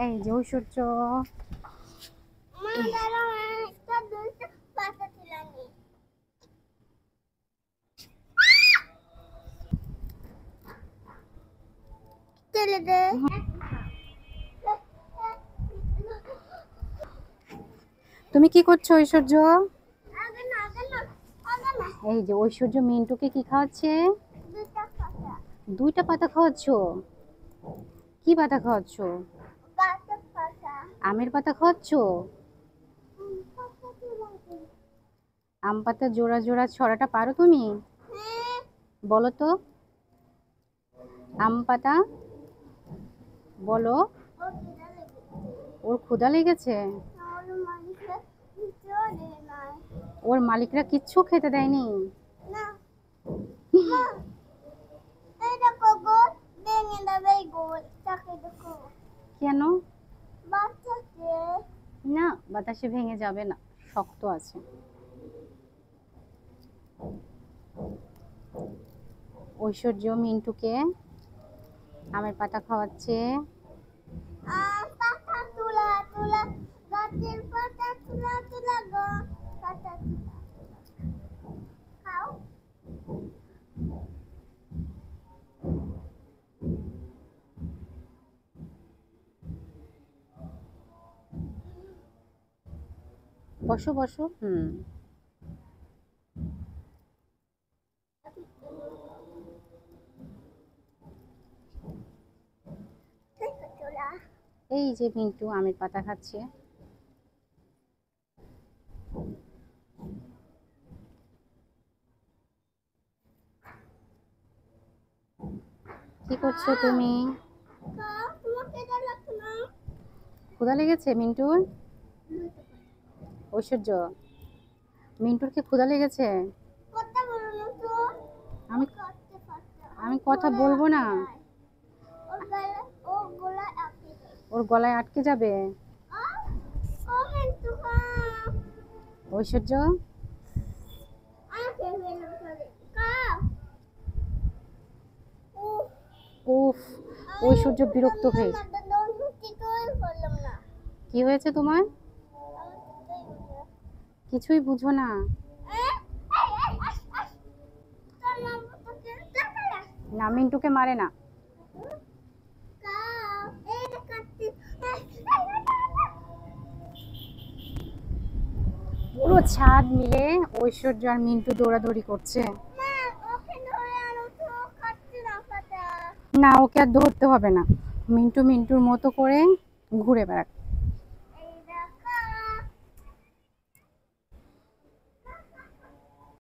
এই যে ঐশ্বর্য। তুমি কি করছো ঐশ্বর্য? এই যে ঐশ্বর্য মিন্টুকে কি খাওয়াচ্ছে? দুইটা পাতা খাওয়াচ্ছো? কি পাতা খাওয়াচ্ছো? আমের পাতা খাওয়াচ্ছো? আম পাতা জোড়া জোড়া ছড়াটা পারো তুমি? বলো তো, আম পাতা বলো। ওর ক্ষুধা লেগেছে? ওর মালিকরা কিচ্ছু খেতে দেয়নি? কেন? না, বাতাসে ভেঙে যাবে না, শক্ত আছে। ঐশ্বর্য মিন্টুকে আমের পাতা খাওয়াচ্ছে। বসো বসো। এই যে মিন্টু আমের পাতা খাচ্ছে। কি করছো তুমি? ক্ষুধা লেগেছে মিন্টুর? ঐশ্বর্য, মিন্টুর কি ক্ষুধা লেগেছে? আমি আমি কথা বলবো না? ওর গলায় আটকে যাবে। ঐশ্বর্য, উফ, ঐশ্বর্য বিরক্ত হয়ে। কি হয়েছে তোমার? কিছুই বুঝো না? না, মিন্টুকে মারে না। পুরো ছাদ মিলে ঐশ্বর্য আর মিন্টু দৌড়াদৌড়ি করছে। না, ওকে আর ধরতে হবে না, মিন্টু মিন্টুর মতো করে ঘুরে বেড়াক।